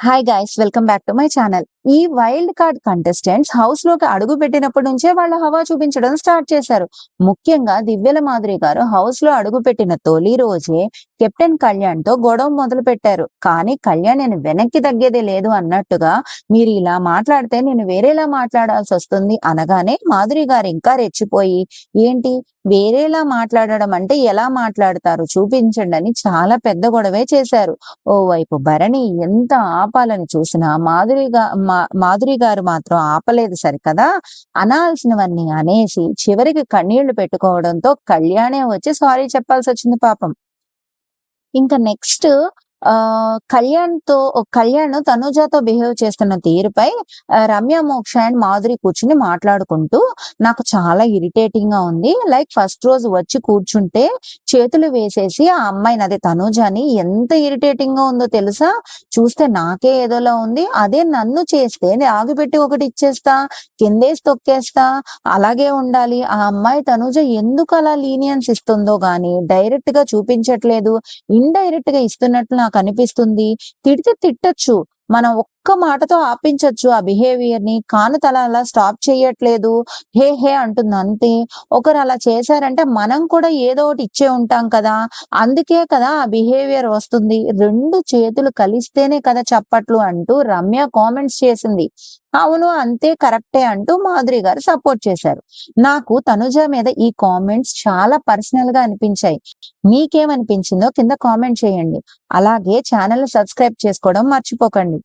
Hi guys, welcome back to my channel. ఈ wild card contestants house లోకి అడుగు పెట్టినప్పటి నుంచే వాళ్ళ హవా చూపించడం స్టార్ట్ చేశారు. ముఖ్యంగా దివ్యల మాదిరి గారు హౌస్ లో అడుగు పెట్టిన తొలి రోజే కెప్టెన్ కళ్యాణ్ తో గొడవ మొదలు పెట్టారు. కానీ కళ్యాణ్ నేను వెనక్కి తగ్గేదే లేదు అన్నట్టుగా, మీరు ఇలా మాట్లాడితే నేను వేరేలా మాట్లాడాల్సి వస్తుంది అనగానే మాధురి గారు ఇంకా రెచ్చిపోయి, ఏంటి వేరేలా మాట్లాడడం అంటే ఎలా మాట్లాడతారు చూపించండి అని చాలా పెద్ద గొడవే చేశారు. ఓవైపు భరణి ఎంత ఆపాలని చూసినా మాధురి గారు మాత్రం ఆపలేదు సరికదా. అనాల్సినవన్నీ అనేసి చివరికి కన్నీళ్లు పెట్టుకోవడంతో కళ్యాణే వచ్చి సారీ చెప్పాల్సి వచ్చింది పాపం. ఇంకా నెక్స్ట్ కళ్యాణ్ తనుజాతో బిహేవ్ చేస్తున్న తీరుపై రమ్య, మోక్ష అండ్ మాధురి కూర్చుని మాట్లాడుకుంటూ, నాకు చాలా ఇరిటేటింగ్ గా ఉంది. లైక్ ఫస్ట్ రోజు వచ్చి కూర్చుంటే చేతులు వేసేసి ఆ అమ్మాయిని, అదే తనుజాని ఎంత ఇరిటేటింగ్ గా ఉందో తెలుసా. చూస్తే నాకే ఏదోలా ఉంది. అదే నన్ను చేస్తే ఆగిపెట్టి ఒకటి ఇచ్చేస్తా, కిందేసి తొక్కేస్తా, అలాగే ఉండాలి. ఆ అమ్మాయి తనుజ ఎందుకు అలా లీనియన్స్ ఇస్తుందో గాని డైరెక్ట్ గా చూపించట్లేదు, ఇండైరెక్ట్ గా ఇస్తున్నట్లు నాకు అనిపిస్తుంది. తిడితే తిట్టొచ్చు, మనం ఒక్క మాటతో ఆపించొచ్చు ఆ బిహేవియర్ ని. కాను అలా స్టాప్ చేయట్లేదు, హే హే అంటుంది అంతే. ఒకరు అలా చేశారంటే మనం కూడా ఏదో ఒకటి ఇచ్చే ఉంటాం కదా, అందుకే కదా ఆ బిహేవియర్ వస్తుంది. రెండు చేతులు కలిస్తేనే కదా చప్పట్లు అంటూ రమ్య కామెంట్స్ చేసింది. అవును అంతే, కరెక్టే అంటూ మాధురి గారు సపోర్ట్ చేశారు. నాకు తనుజ మీద ఈ కామెంట్స్ చాలా పర్సనల్ గా అనిపించాయి. మీకేమనిపించిందో కింద కామెంట్ చేయండి. అలాగే ఛానల్ సబ్స్క్రైబ్ చేసుకోవడం మర్చిపోకండి.